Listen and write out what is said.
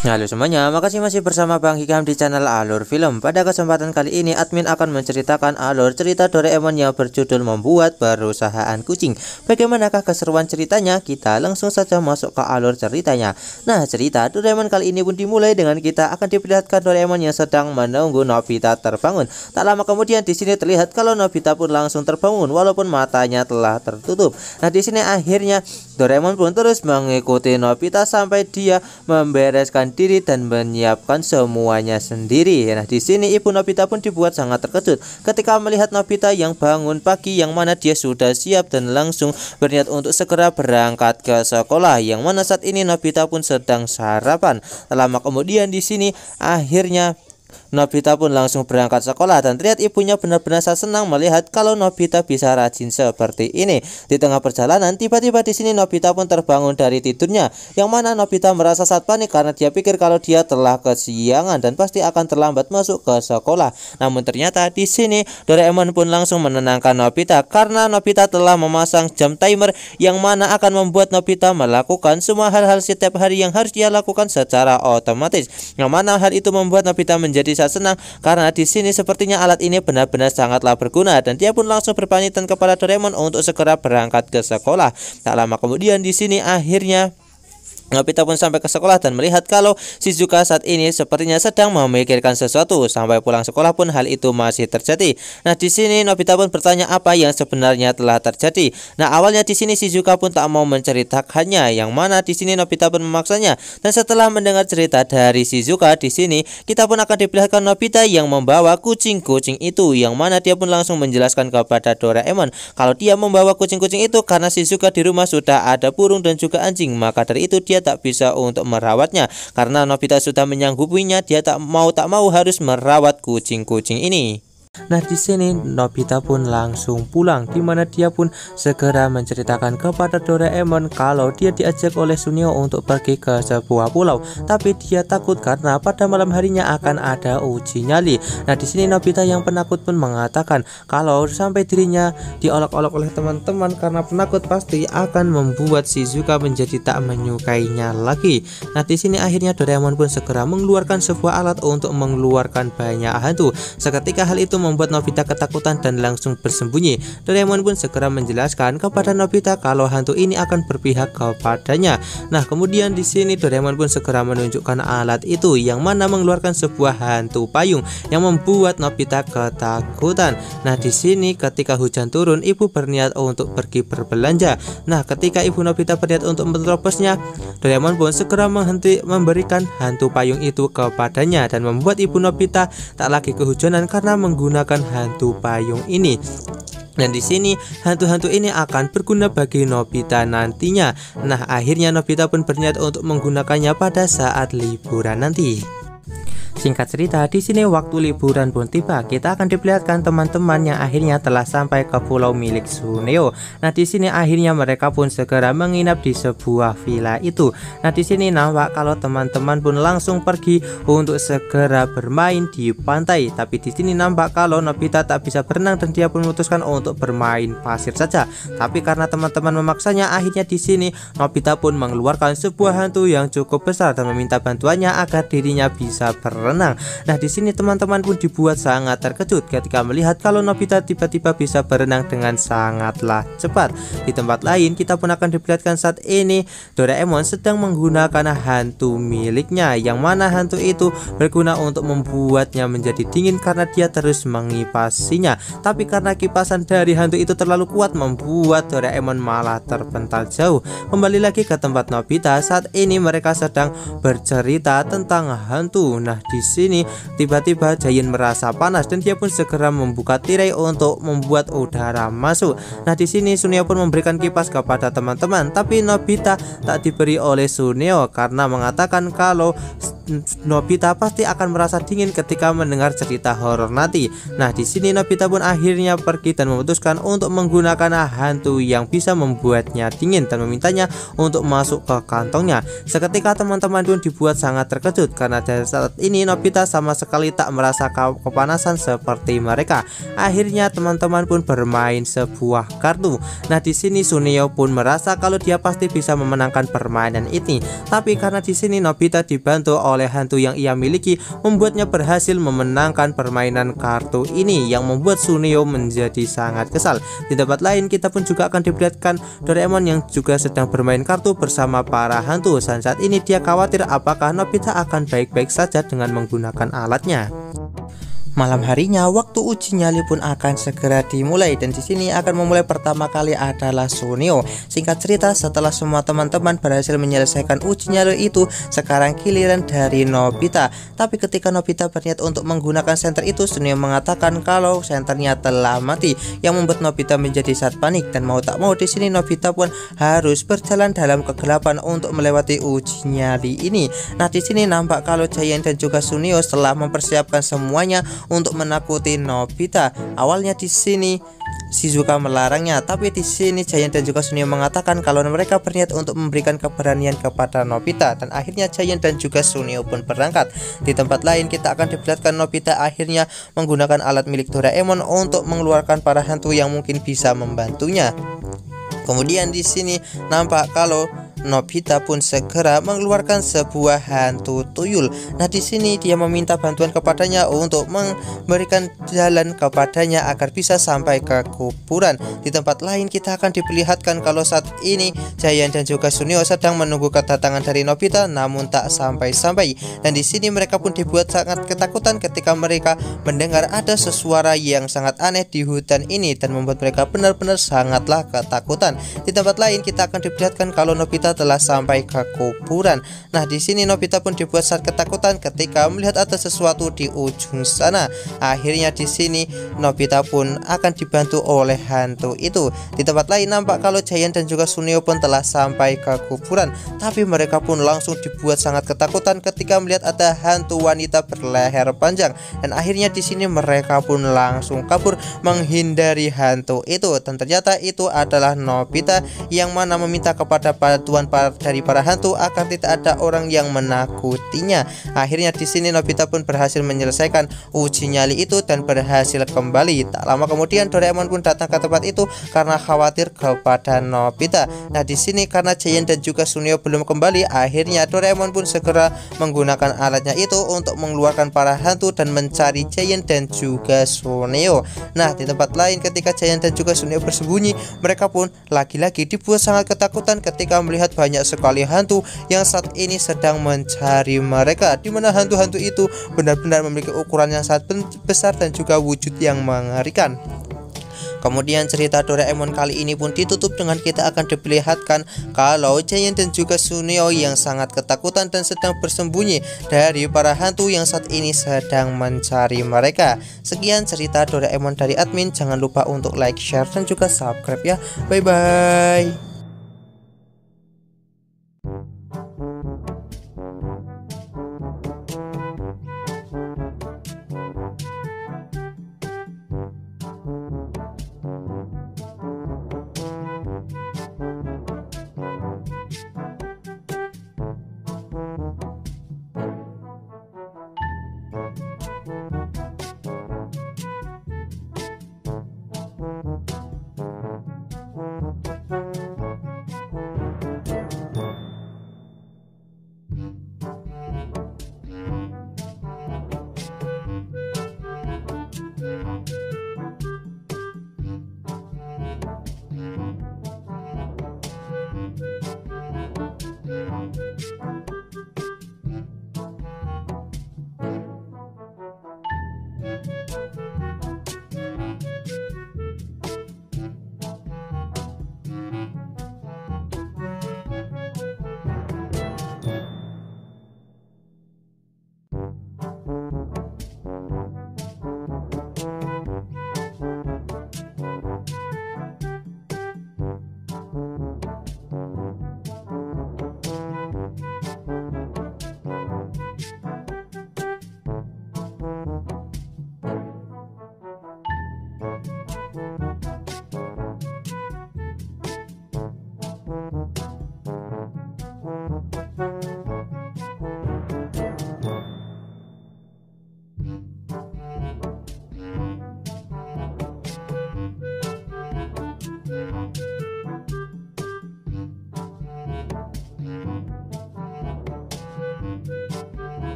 Halo semuanya, makasih masih bersama Bang Hikam di channel Alur Film. Pada kesempatan kali ini admin akan menceritakan alur cerita Doraemon yang berjudul Membuat Perusahaan Kucing. Bagaimanakah keseruan ceritanya? Kita langsung saja masuk ke alur ceritanya. Nah, cerita Doraemon kali ini pun dimulai dengan kita akan diperlihatkan Doraemon yang sedang menunggu Nobita terbangun. Tak lama kemudian di sini terlihat kalau Nobita pun langsung terbangun walaupun matanya telah tertutup. Nah, di sini akhirnya Doraemon pun terus mengikuti Nobita sampai dia membereskan diri dan menyiapkan semuanya sendiri. Nah, di sini ibu Nobita pun dibuat sangat terkejut ketika melihat Nobita yang bangun pagi, yang mana dia sudah siap dan langsung berniat untuk segera berangkat ke sekolah, yang mana saat ini Nobita pun sedang sarapan. Lama kemudian di sini akhirnya Nobita pun langsung berangkat sekolah dan terlihat ibunya benar-benar sangat senang melihat kalau Nobita bisa rajin seperti ini. Di tengah perjalanan tiba-tiba di sini Nobita pun terbangun dari tidurnya, yang mana Nobita merasa sangat panik karena dia pikir kalau dia telah kesiangan dan pasti akan terlambat masuk ke sekolah. Namun ternyata di sini Doraemon pun langsung menenangkan Nobita karena Nobita telah memasang jam timer yang mana akan membuat Nobita melakukan semua hal-hal setiap hari yang harus dia lakukan secara otomatis. Yang mana hal itu membuat Nobita menjadi senang karena di sini sepertinya alat ini benar-benar sangatlah berguna dan dia pun langsung berpamitan kepada Doraemon untuk segera berangkat ke sekolah. Tak lama kemudian di sini akhirnya Nobita pun sampai ke sekolah dan melihat kalau Shizuka saat ini sepertinya sedang memikirkan sesuatu. Sampai pulang sekolah pun hal itu masih terjadi. Nah, di sini Nobita pun bertanya apa yang sebenarnya telah terjadi. Nah, awalnya di sini Shizuka pun tak mau menceritakannya, yang mana di sini Nobita pun memaksanya. Dan setelah mendengar cerita dari Shizuka, di sini kita pun akan diperlihatkan Nobita yang membawa kucing-kucing itu, yang mana dia pun langsung menjelaskan kepada Doraemon kalau dia membawa kucing-kucing itu karena Shizuka di rumah sudah ada burung dan juga anjing, maka dari itu dia tak bisa untuk merawatnya karena Nobita sudah menyanggupinya. Dia tak mau harus merawat kucing-kucing ini. Nah, di sini Nobita pun langsung pulang, di mana dia pun segera menceritakan kepada Doraemon kalau dia diajak oleh Suneo untuk pergi ke sebuah pulau, tapi dia takut karena pada malam harinya akan ada uji nyali. Nah, di sini Nobita yang penakut pun mengatakan kalau sampai dirinya diolok-olok oleh teman-teman karena penakut pasti akan membuat Shizuka menjadi tak menyukainya lagi. Nah, di sini akhirnya Doraemon pun segera mengeluarkan sebuah alat untuk mengeluarkan banyak hantu. Seketika hal itu membuat Nobita ketakutan dan langsung bersembunyi. Doraemon pun segera menjelaskan kepada Nobita kalau hantu ini akan berpihak kepadanya. Nah, kemudian di sini Doraemon pun segera menunjukkan alat itu, yang mana mengeluarkan sebuah hantu payung yang membuat Nobita ketakutan. Nah, di sini ketika hujan turun, ibu berniat untuk pergi berbelanja. Nah, ketika ibu Nobita berniat untuk menerobosnya, Doraemon pun segera memberikan hantu payung itu kepadanya dan membuat ibu Nobita tak lagi kehujanan karena menggunakan hantu payung ini. Dan di sini hantu-hantu ini akan berguna bagi Nobita nantinya. Nah, akhirnya Nobita pun berniat untuk menggunakannya pada saat liburan nanti. Singkat cerita, di sini waktu liburan pun tiba. Kita akan diperlihatkan teman-teman yang akhirnya telah sampai ke pulau milik Suneo. Nah, di sini akhirnya mereka pun segera menginap di sebuah villa itu. Nah, di sini nampak kalau teman-teman pun langsung pergi untuk segera bermain di pantai. Tapi di sini nampak kalau Nobita tak bisa berenang dan dia pun memutuskan untuk bermain pasir saja. Tapi karena teman-teman memaksanya, akhirnya di sini Nobita pun mengeluarkan sebuah hantu yang cukup besar dan meminta bantuannya agar dirinya bisa berenang. Nah, di sini teman-teman pun dibuat sangat terkejut ketika melihat kalau Nobita tiba-tiba bisa berenang dengan sangatlah cepat. Di tempat lain kita pun akan diperlihatkan saat ini Doraemon sedang menggunakan hantu miliknya, yang mana hantu itu berguna untuk membuatnya menjadi dingin karena dia terus mengipasinya. Tapi karena kipasan dari hantu itu terlalu kuat membuat Doraemon malah terpental jauh. Kembali lagi ke tempat Nobita, saat ini mereka sedang bercerita tentang hantu. Nah, di sini tiba-tiba Giant merasa panas dan dia pun segera membuka tirai untuk membuat udara masuk. Nah, di sini Suneo pun memberikan kipas kepada teman-teman, tapi Nobita tak diberi oleh Suneo karena mengatakan kalau Nobita pasti akan merasa dingin ketika mendengar cerita horor nanti. Nah, di sini Nobita pun akhirnya pergi dan memutuskan untuk menggunakan hantu yang bisa membuatnya dingin dan memintanya untuk masuk ke kantongnya. Seketika teman-teman pun dibuat sangat terkejut karena dari saat ini sini Nobita sama sekali tak merasa kepanasan seperti mereka. Akhirnya teman-teman pun bermain sebuah kartu. Nah, di sini Suneo pun merasa kalau dia pasti bisa memenangkan permainan ini. Tapi karena di sini Nobita dibantu oleh hantu yang ia miliki, membuatnya berhasil memenangkan permainan kartu ini yang membuat Suneo menjadi sangat kesal. Di tempat lain kita pun juga akan diperlihatkan Doraemon yang juga sedang bermain kartu bersama para hantu. Saat ini dia khawatir apakah Nobita akan baik-baik saja dengan menggunakan alatnya. Malam harinya waktu uji nyali pun akan segera dimulai, dan di sini akan memulai pertama kali adalah Suneo. Singkat cerita, setelah semua teman-teman berhasil menyelesaikan uji nyali itu, sekarang giliran dari Nobita. Tapi ketika Nobita berniat untuk menggunakan senter itu, Suneo mengatakan kalau senternya telah mati, yang membuat Nobita menjadi saat panik, dan mau tak mau di sini Nobita pun harus berjalan dalam kegelapan untuk melewati uji nyali ini. Nah, di sini nampak kalau Giant dan juga Suneo telah mempersiapkan semuanya untuk menakuti Nobita. Awalnya di sini Shizuka melarangnya, tapi di sini Giant dan juga Suneo mengatakan kalau mereka berniat untuk memberikan keberanian kepada Nobita, dan akhirnya Giant dan juga Suneo pun berangkat. Di tempat lain kita akan diperlihatkan Nobita akhirnya menggunakan alat milik Doraemon untuk mengeluarkan para hantu yang mungkin bisa membantunya. Kemudian di sini nampak kalau Nobita pun segera mengeluarkan sebuah hantu tuyul. Nah, di sini dia meminta bantuan kepadanya untuk memberikan jalan kepadanya agar bisa sampai ke kuburan. Di tempat lain kita akan diperlihatkan kalau saat ini Giant dan juga Suneo sedang menunggu kedatangan dari Nobita, namun tak sampai-sampai. Dan di sini mereka pun dibuat sangat ketakutan ketika mereka mendengar ada sesuara yang sangat aneh di hutan ini, dan membuat mereka benar-benar sangatlah ketakutan. Di tempat lain kita akan diperlihatkan kalau Nobita telah sampai ke kuburan. Nah, di sini Nobita pun dibuat sangat ketakutan ketika melihat ada sesuatu di ujung sana. Akhirnya di sini Nobita pun akan dibantu oleh hantu itu. Di tempat lain nampak kalau Giant dan juga Suneo pun telah sampai ke kuburan, tapi mereka pun langsung dibuat sangat ketakutan ketika melihat ada hantu wanita berleher panjang. Dan akhirnya di sini mereka pun langsung kabur menghindari hantu itu. Dan ternyata itu adalah Nobita yang mana meminta kepada bantuan dari para hantu agar tidak ada orang yang menakutinya. Akhirnya di sini Nobita pun berhasil menyelesaikan uji nyali itu dan berhasil kembali. Tak lama kemudian Doraemon pun datang ke tempat itu karena khawatir kepada Nobita. Nah, di sini karena Giant dan juga Suneo belum kembali, akhirnya Doraemon pun segera menggunakan alatnya itu untuk mengeluarkan para hantu dan mencari Giant dan juga Suneo. Nah, di tempat lain ketika Giant dan juga Suneo bersembunyi, mereka pun lagi-lagi dibuat sangat ketakutan ketika melihat banyak sekali hantu yang saat ini sedang mencari mereka, di mana hantu-hantu itu benar-benar memiliki ukuran yang sangat besar dan juga wujud yang mengerikan. Kemudian cerita Doraemon kali ini pun ditutup dengan kita akan diperlihatkan kalau Giant dan juga Suneo yang sangat ketakutan dan sedang bersembunyi dari para hantu yang saat ini sedang mencari mereka. Sekian cerita Doraemon dari admin. Jangan lupa untuk like, share, dan juga subscribe ya. Bye bye.